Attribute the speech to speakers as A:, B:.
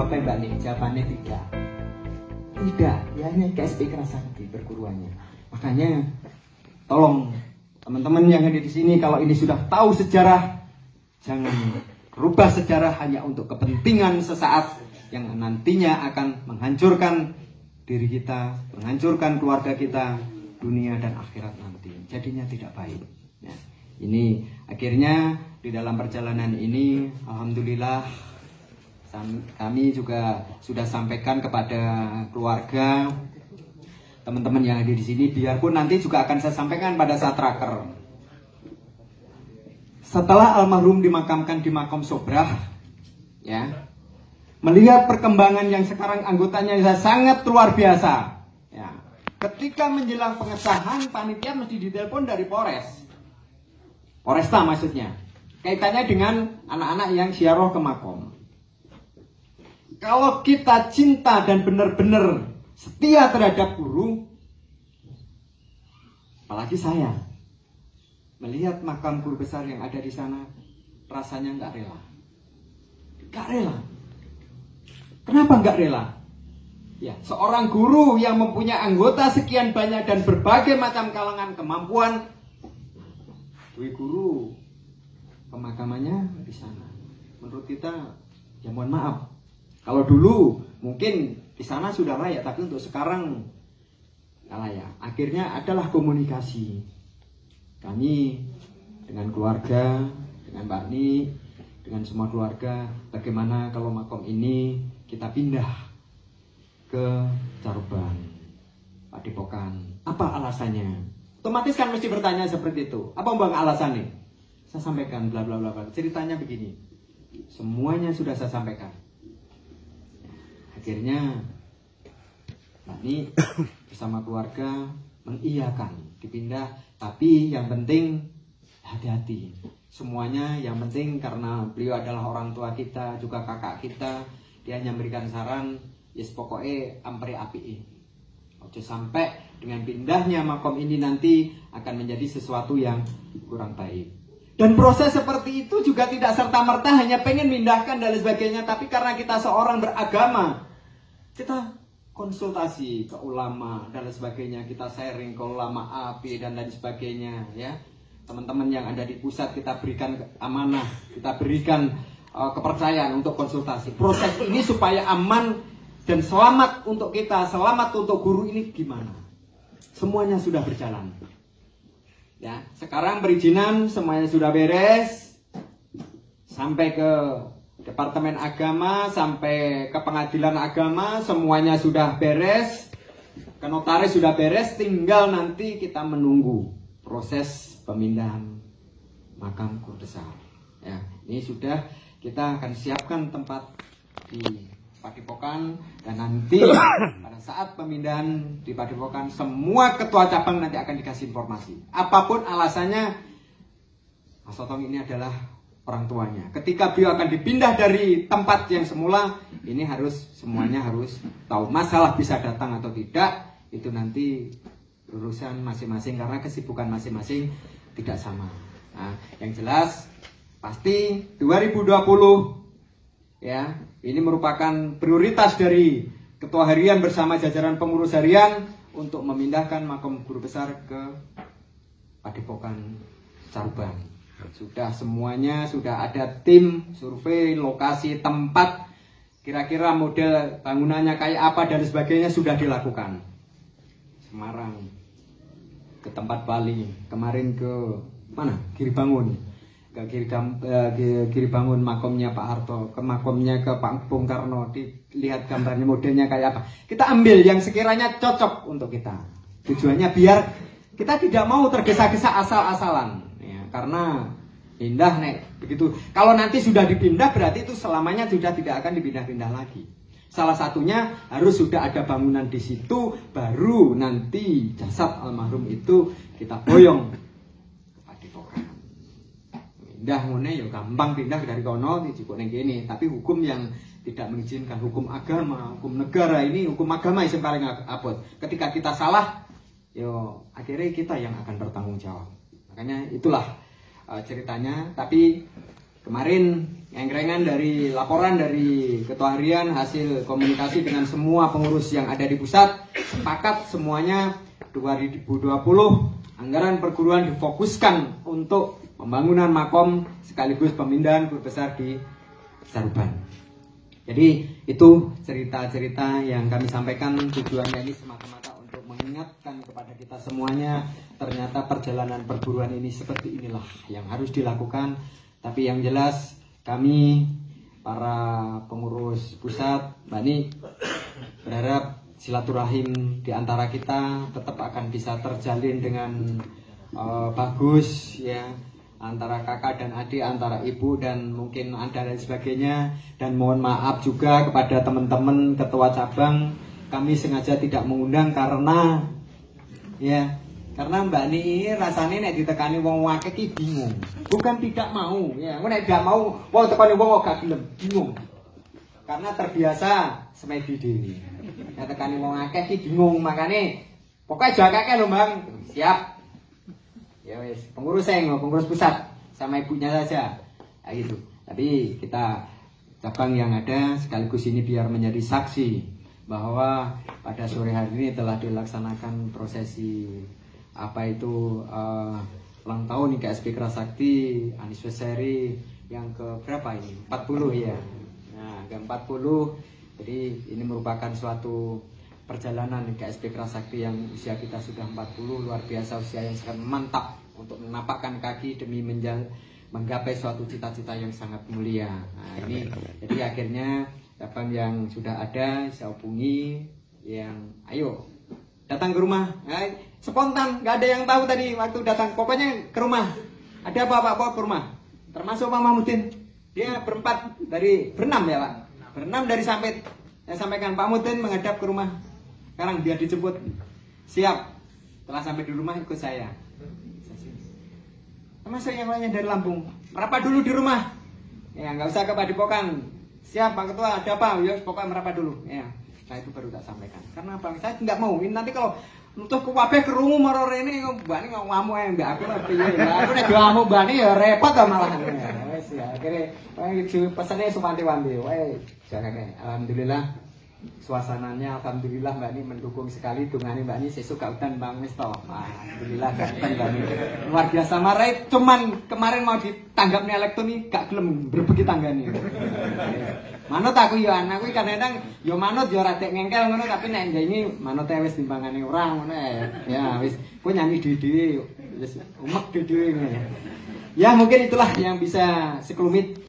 A: apa ya Mbak Nik? Jawabannya tidak. Tidak, ya hanya KSP Kerasakti perguruannya. Makanya tolong teman-teman yang ada di sini, kalau ini sudah tahu sejarah, jangan rubah sejarah hanya untuk kepentingan sesaat yang nantinya akan menghancurkan diri kita, menghancurkan keluarga kita, dunia dan akhirat nanti. Jadinya tidak baik. Ya. Ini akhirnya di dalam perjalanan ini, alhamdulillah kami juga sudah sampaikan kepada keluarga, teman-teman yang ada di sini, biarpun nanti juga akan saya sampaikan pada saat raker. Setelah almarhum dimakamkan di makam Sobrah, ya, melihat perkembangan yang sekarang anggotanya sangat luar biasa. Ya. Ketika menjelang pengesahan, panitia mesti ditelepon dari Polresta maksudnya. Kaitannya dengan anak-anak yang ziarah ke makom. Kalau kita cinta dan benar-benar setia terhadap guru, apalagi saya, melihat makam guru besar yang ada di sana, rasanya nggak rela. Nggak rela. Kenapa nggak rela? Ya, seorang guru yang mempunyai anggota sekian banyak dan berbagai macam kalangan kemampuan, guru pemakamannya di sana. Menurut kita, ya mohon maaf. Kalau dulu mungkin di sana sudah layak, tapi untuk sekarang nggak layak. Akhirnya adalah komunikasi kami dengan keluarga, dengan Mbak Ni, dengan semua keluarga, bagaimana kalau makom ini kita pindah ke Caruban, Padepokan. Apa alasannya? Otomatis kan mesti bertanya seperti itu. Apa bang alasannya? Saya sampaikan bla bla bla. Ceritanya begini. Semuanya sudah saya sampaikan. Akhirnya Mbak Ni bersama keluarga mengiyakan dipindah, tapi yang penting hati-hati. Semuanya yang penting karena beliau adalah orang tua kita, juga kakak kita. Dia hanya memberikan saran, yes pokoknya ampere api. Ojo sampai dengan pindahnya makom ini nanti akan menjadi sesuatu yang kurang baik. Dan proses seperti itu juga tidak serta-merta hanya pengen mindahkan dan sebagainya, tapi karena kita seorang beragama, kita konsultasi ke ulama dan sebagainya, kita sharing ke ulama AB dan lain sebagainya, ya. Teman-teman yang ada di pusat kita berikan amanah, kita berikan kepercayaan untuk konsultasi. Proses ini supaya aman dan selamat untuk kita, selamat untuk guru ini gimana? Semuanya sudah berjalan. Ya, sekarang perizinan semuanya sudah beres. Sampai ke Departemen Agama, sampai ke Pengadilan Agama, semuanya sudah beres. Ke notaris sudah beres, tinggal nanti kita menunggu proses pemindahan makam guru besar. Ya, ini sudah kita akan siapkan tempat di Padepokan, dan nanti pada saat pemindahan di Padepokan semua ketua cabang nanti akan dikasih informasi. Apapun alasannya, Mas Otong ini adalah orang tuanya. Ketika beliau akan dipindah dari tempat yang semula, ini harus semuanya harus tahu. Masalah bisa datang atau tidak, itu nanti urusan masing-masing karena kesibukan masing-masing tidak sama. Nah, yang jelas pasti 2020 ya, ini merupakan prioritas dari Ketua Harian bersama jajaran pengurus harian untuk memindahkan makam guru besar ke Padepokan Caruban. Sudah semuanya, sudah ada tim survei lokasi tempat, kira-kira model bangunannya kayak apa dan sebagainya sudah dilakukan. Semarang, ke tempat Bali, kemarin ke mana? Giribangun. Ke Giribangun makomnya Pak Harto, ke makomnya ke Pak Bung Karno, dilihat gambarnya modelnya kayak apa. Kita ambil yang sekiranya cocok untuk kita. Tujuannya biar kita tidak mau tergesa-gesa asal-asalan, ya, karena pindah nek begitu. Kalau nanti sudah dipindah berarti itu selamanya sudah tidak akan dipindah-pindah lagi. Salah satunya harus sudah ada bangunan di situ, baru nanti jasad almarhum itu kita boyong. Pindah ngene ya gampang, pindah dari kono dijupuk ning kene, tapi hukum yang tidak mengizinkan, hukum agama, hukum negara ini, hukum agama yang paling abot. Ketika kita salah, yo akhirnya kita yang akan bertanggung jawab. Makanya itulah ceritanya. Tapi kemarin engkrengan dari laporan dari Ketua Harian hasil komunikasi dengan semua pengurus yang ada di pusat, sepakat semuanya 2020 anggaran perguruan difokuskan untuk pembangunan makom sekaligus pemindahan guru besar di Saruban. Jadi itu cerita-cerita yang kami sampaikan, tujuannya ini semata-mata untuk mengingatkan kepada kita semuanya, ternyata perjalanan perguruan ini seperti inilah yang harus dilakukan. Tapi yang jelas kami para pengurus pusat, Mbak Ni, berharap silaturahim di antara kita tetap akan bisa terjalin dengan bagus ya, antara kakak dan adik, antara ibu dan mungkin anda dan sebagainya. Dan mohon maaf juga kepada teman-teman ketua cabang, kami sengaja tidak mengundang karena Mbak Ni rasanya nek ditekani wong akeh ki bingung. Bukan tidak mau ya, nek tidak mau wong tekani wong gak gelem, bingung. Karena terbiasa semedi dhewe. Nek tekani wong akeh ki bingung, makane pokoknya jakake lho, Bang. Siap. Ya wis, pengurus pusat sama ibunya saja. Nah, gitu. Tapi kita cabang yang ada sekaligus ini biar menjadi saksi bahwa pada sore hari ini telah dilaksanakan prosesi ulang tahun IKSP Kerasakti anniversary yang ke berapa ini? 40 ya. Nah, ke 40. Jadi ini merupakan suatu perjalanan IKSP Kerasakti yang usia kita sudah 40, luar biasa, usia yang sangat mantap untuk menapakkan kaki demi menggapai suatu cita-cita yang sangat mulia. Nah, ini jadi akhirnya cabang yang sudah ada saya hubungi yang ayo datang ke rumah. Nah, spontan, nggak ada yang tahu tadi waktu datang, pokoknya ke rumah. Ada apa Pak ke rumah? Termasuk Pak Mahmudin. Dia berenam ya Pak. Berenam dari Sampit. Saya sampaikan Pak Mahmudin menghadap ke rumah. Sekarang dia dijemput. Siap. Setelah sampai di rumah ikut saya. Termasuk yang lainnya dari Lampung. Merapat dulu di rumah. Ya nggak usah ke Padepokan. Siap Pak Ketua, ada apa? Ya pokoknya merapat dulu. Ya. Nah itu baru tak sampaikan. Karena apa? Saya nggak mau. Ini nanti kalau nutuh ke wabeh kerungu maror ini, Mbak Ni ngamuk mbak aku lah piye. Aku nek ngamuk Mbak Ni ya repot ta malahan. Wes ya, akhirnya pesannya suwanti-wanti. Wae, jangan. Alhamdulillah suasananya alhamdulillah Mbak Ni mendukung sekali dungane Mbak Ni sesuk gak udan Bang Mesto. Alhamdulillah gak udan Mbak Ni. Luar biasa marai, cuman kemarin mau ditanggapnya elektronik gak gelem berbagi tanggane. Manut aku ya anakku kadang-kadang yo manut yo radek ngengkel ngono, tapi nek ini manut wis timbangane ora ngono ya wis kowe nyanyi dhewe wis umek dhewe ngene. Ya mungkin itulah yang bisa sekelumit